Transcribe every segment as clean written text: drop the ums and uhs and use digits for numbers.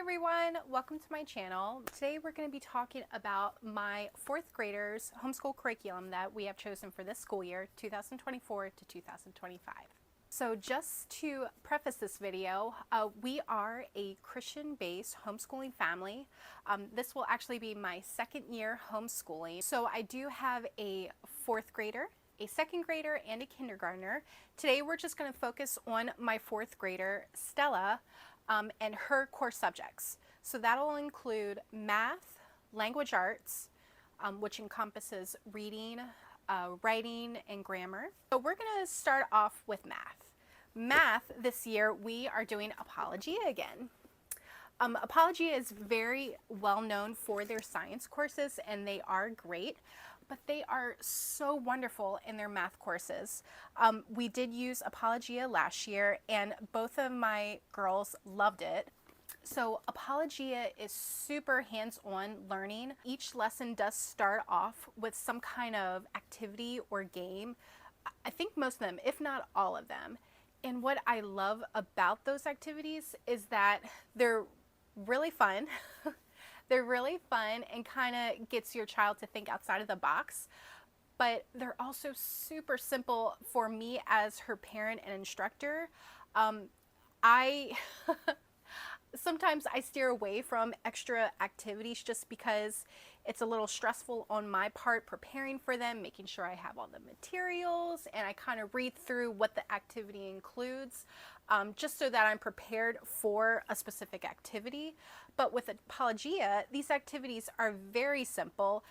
everyone, welcome to my channel. Today we're going to be talking about my fourth graders homeschool curriculum that we have chosen for this school year, 2024 to 2025. So just to preface this video, we are a Christian-based homeschooling family. This will actually be my second year homeschooling. So I do have a fourth grader, a second grader, and a kindergartner. Today we're just going to focus on my fourth grader, Stella, and her core subjects. So that'll include math, language arts, which encompasses reading, writing, and grammar. So we're going to start off with math. Math this year, we are doing Apologia again. Apologia is very well known for their science courses, and they are great, but they are so wonderful in their math courses. We did use Apologia last year, and both of my girls loved it. So Apologia is super hands-on learning. Each lesson does start off with some kind of activity or game. I think most of them, if not all of them. And what I love about those activities is that they're really fun. They're really fun and kind of gets your child to think outside of the box, but they're also super simple for me as her parent and instructor. Sometimes I steer away from extra activities just because it's a little stressful on my part preparing for them, making sure I have all the materials, and I kind of read through what the activity includes, just so that I'm prepared for a specific activity. But with Apologia, these activities are very simple.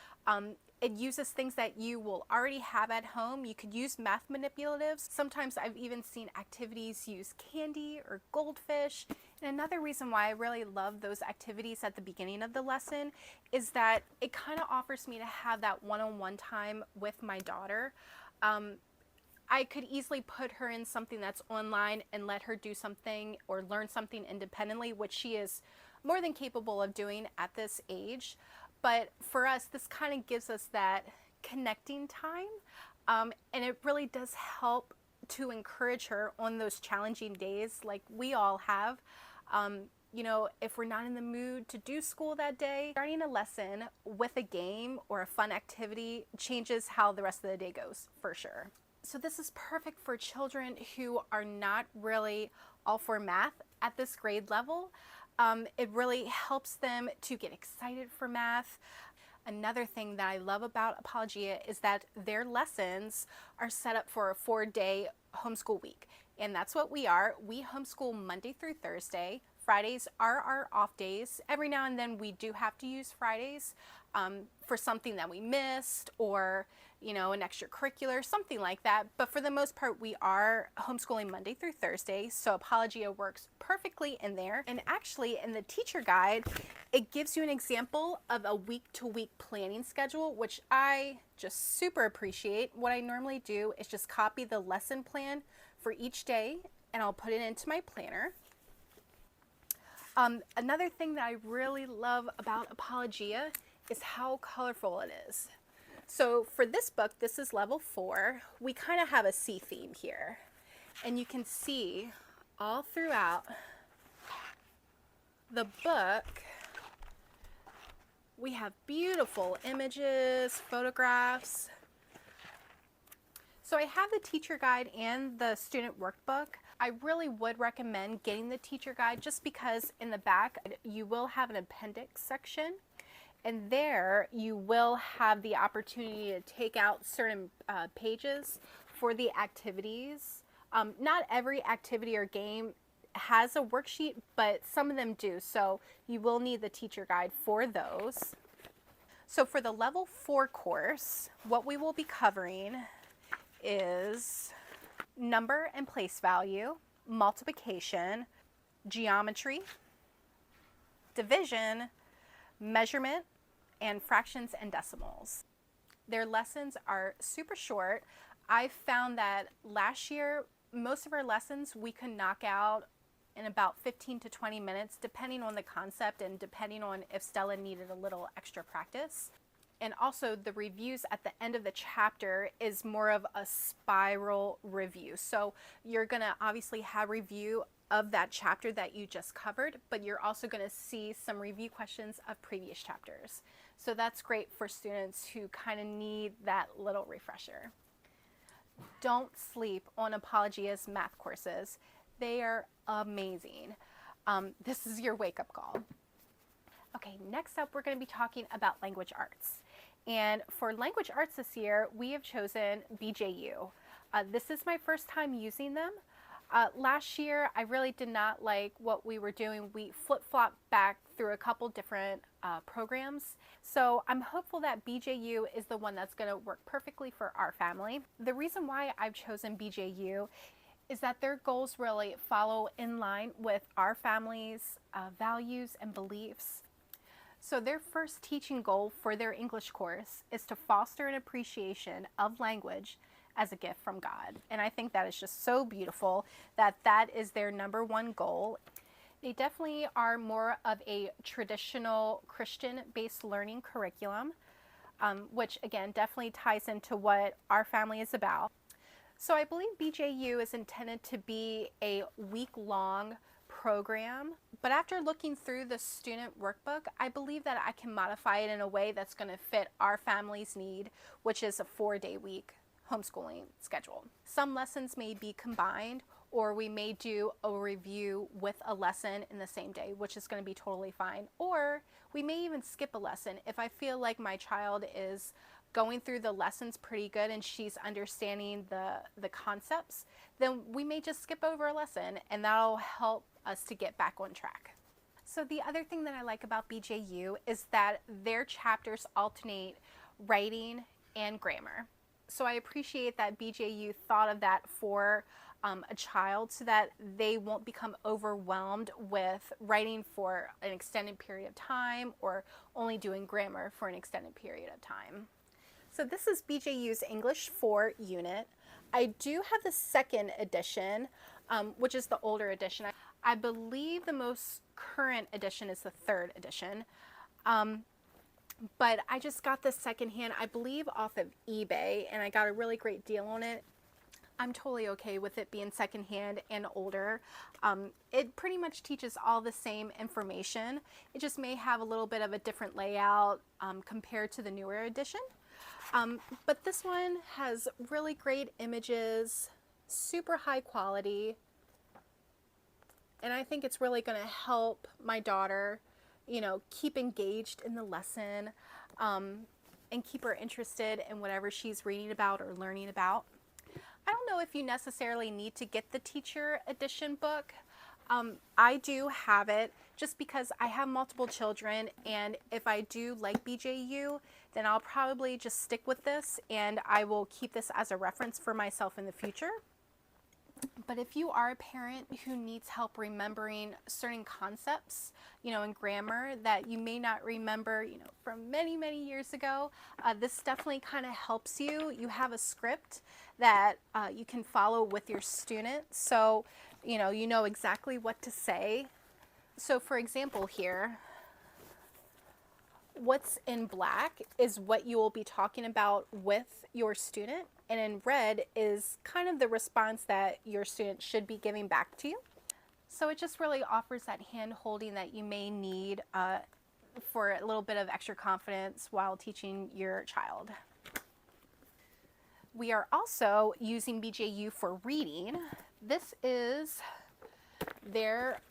It uses things that you will already have at home. You could use math manipulatives. Sometimes I've even seen activities use candy or goldfish. And another reason why I really love those activities at the beginning of the lesson is that it kind of offers me to have that one-on-one time with my daughter. I could easily put her in something that's online and let her do something or learn something independently, which she is more than capable of doing at this age. But for us, this kind of gives us that connecting time, and it really does help to encourage her on those challenging days like we all have. You know, if we're not in the mood to do school that day, starting a lesson with a game or a fun activity changes how the rest of the day goes, for sure. So this is perfect for children who are not really all for math at this grade level. It really helps them to get excited for math. Another thing that I love about Apologia is that their lessons are set up for a 4-day homeschool week. And that's what we are. We homeschool Monday through Thursday. Fridays are our off days. Every now and then we do have to use Fridays for something that we missed, or you know, an extracurricular, something like that. But for the most part, we are homeschooling Monday through Thursday. So Apologia works perfectly in there. And actually in the teacher guide, it gives you an example of a week-to-week planning schedule, which I just super appreciate. What I normally do is just copy the lesson plan for each day and I'll put it into my planner. Another thing that I really love about Apologia is how colorful it is. So for this book, this is level 4, we kind of have a sea theme here. And you can see all throughout the book, we have beautiful images, photographs. So I have the teacher guide and the student workbook. I really would recommend getting the teacher guide just because in the back you will have an appendix section. And there you will have the opportunity to take out certain pages for the activities. Not every activity or game has a worksheet, but some of them do. So you will need the teacher guide for those. So for the level 4 course, what we will be covering is number and place value, multiplication, geometry, division, measurement, and fractions and decimals. Their lessons are super short. I found that last year, most of our lessons we could knock out in about 15 to 20 minutes, depending on the concept and depending on if Stella needed a little extra practice. And also the reviews at the end of the chapter is more of a spiral review. So you're gonna obviously have review of that chapter that you just covered, but you're also going to see some review questions of previous chapters. So that's great for students who kind of need that little refresher. Don't sleep on Apologia's math courses. They are amazing. This is your wake-up call. Okay, next up we're going to be talking about language arts. And for language arts this year, we have chosen BJU. This is my first time using them. Last year, I really did not like what we were doing. We flip-flopped back through a couple different programs. So I'm hopeful that BJU is the one that's going to work perfectly for our family. The reason why I've chosen BJU is that their goals really follow in line with our family's values and beliefs. So their first teaching goal for their English course is to foster an appreciation of language as a gift from God. And I think that is just so beautiful that that is their number one goal. They definitely are more of a traditional Christian-based learning curriculum, which again definitely ties into what our family is about. So I believe BJU is intended to be a week-long program, but after looking through the student workbook, I believe that I can modify it in a way that's going to fit our family's need, which is a 4-day week homeschooling schedule. Some lessons may be combined, or we may do a review with a lesson in the same day, which is going to be totally fine. Or we may even skip a lesson if I feel like my child is going through the lessons pretty good and she's understanding the concepts, then we may just skip over a lesson, and that'll help us to get back on track. So the other thing that I like about BJU is that their chapters alternate writing and grammar. So I appreciate that BJU thought of that for a child so that they won't become overwhelmed with writing for an extended period of time or only doing grammar for an extended period of time. So this is BJU's English 4 unit. I do have the second edition, which is the older edition. I believe the most current edition is the third edition. But I just got this secondhand, I believe off of eBay, and I got a really great deal on it. I'm totally okay with it being secondhand and older. It pretty much teaches all the same information. It just may have a little bit of a different layout compared to the newer edition. But this one has really great images, super high quality, and I think it's really going to help my daughter, you know, keep engaged in the lesson and keep her interested in whatever she's reading about or learning about. I don't know if you necessarily need to get the teacher edition book. I do have it just because I have multiple children, and if I do like BJU, then I'll probably just stick with this and I will keep this as a reference for myself in the future. But if you are a parent who needs help remembering certain concepts, you know, in grammar that you may not remember, you know, from many, many years ago, this definitely kind of helps you. You have a script that you can follow with your student, so you know exactly what to say. So for example here, what's in black is what you will be talking about with your student, and in red is kind of the response that your student should be giving back to you. So it just really offers that hand holding that you may need for a little bit of extra confidence while teaching your child. We are also using BJU for reading. This is their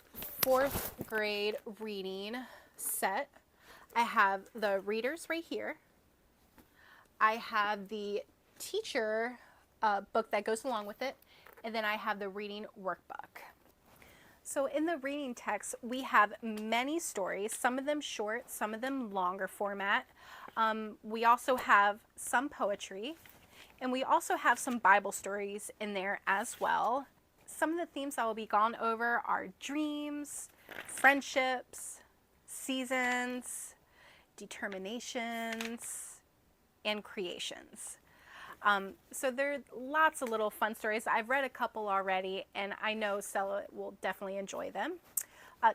4th grade reading set. I have the readers right here. I have the teacher book that goes along with it, and then I have the reading workbook. So in the reading text, we have many stories, some of them short, some of them longer format. We also have some poetry, and we also have some Bible stories in there as well. Some of the themes that will be gone over are dreams, friendships, seasons, determinations, and creations. So there are lots of little fun stories. I've read a couple already, and I know Stella will definitely enjoy them.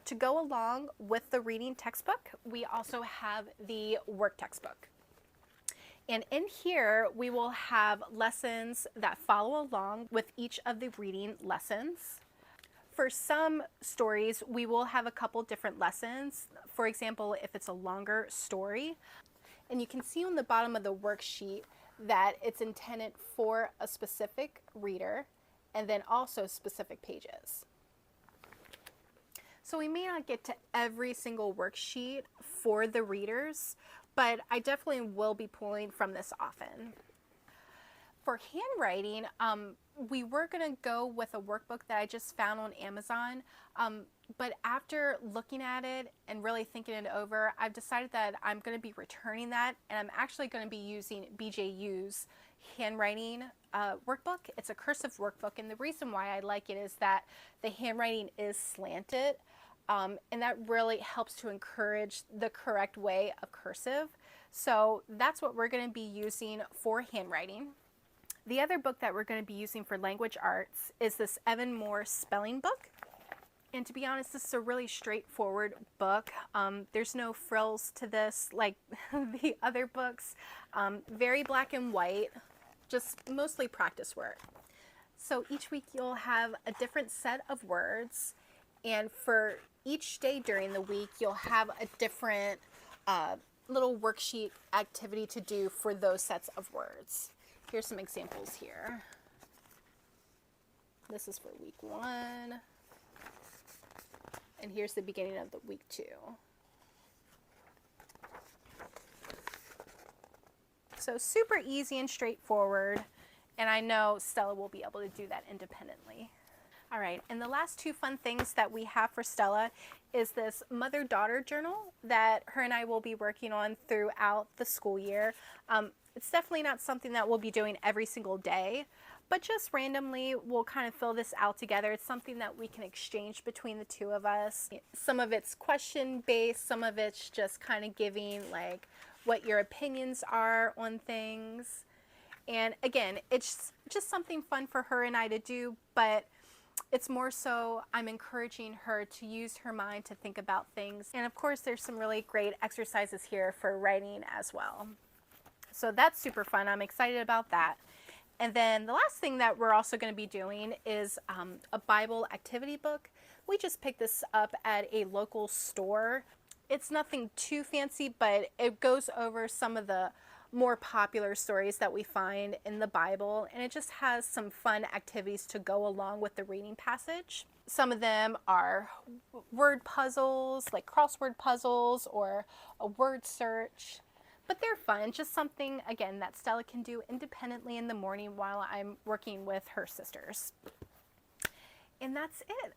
To go along with the reading textbook, we also have the work textbook. And in here, we will have lessons that follow along with each of the reading lessons. For some stories, we will have a couple different lessons. For example, if it's a longer story, and you can see on the bottom of the worksheet that it's intended for a specific reader and then also specific pages. So we may not get to every single worksheet for the readers, but I definitely will be pulling from this often. For handwriting, we were going to go with a workbook that I just found on Amazon, but after looking at it and really thinking it over, I've decided that I'm going to be returning that, and I'm actually going to be using BJU's handwriting workbook. It's a cursive workbook, and the reason why I like it is that the handwriting is slanted, and that really helps to encourage the correct way of cursive. So that's what we're going to be using for handwriting. The other book that we're going to be using for language arts is this Evan Moore spelling book. And to be honest, this is a really straightforward book. There's no frills to this like the other books. Very black and white, just mostly practice work. So each week you'll have a different set of words, and for each day during the week you'll have a different little worksheet activity to do for those sets of words. Here's some examples here. This is for week 1. And here's the beginning of the week 2. So super easy and straightforward. And I know Stella will be able to do that independently. All right, and the last 2 fun things that we have for Stella is this mother-daughter journal that her and I will be working on throughout the school year. It's definitely not something that we'll be doing every single day, but just randomly we'll kind of fill this out together. It's something that we can exchange between the 2 of us. Some of it's question-based, some of it's just kind of giving like what your opinions are on things. And again, it's just something fun for her and I to do, but it's more so I'm encouraging her to use her mind to think about things. And of course, there's some really great exercises here for writing as well. So that's super fun. I'm excited about that. And then the last thing that we're also going to be doing is a Bible activity book. We just picked this up at a local store. It's nothing too fancy, but it goes over some of the more popular stories that we find in the Bible, and it just has some fun activities to go along with the reading passage. Some of them are word puzzles, like crossword puzzles or a word search, but they're fun. Just something, again, that Stella can do independently in the morning while I'm working with her sisters. And that's it.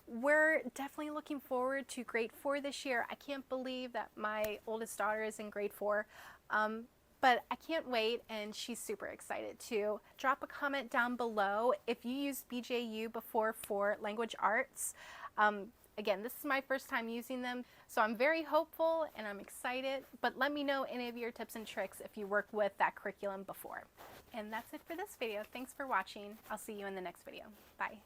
We're definitely looking forward to grade 4 this year. I can't believe that my oldest daughter is in grade 4. But I can't wait, and she's super excited too. Drop a comment down below if you use BJU before for language arts. Again, this is my first time using them, so I'm very hopeful and I'm excited, but let me know any of your tips and tricks if you work with that curriculum before. And that's it for this video. Thanks for watching. I'll see you in the next video. Bye.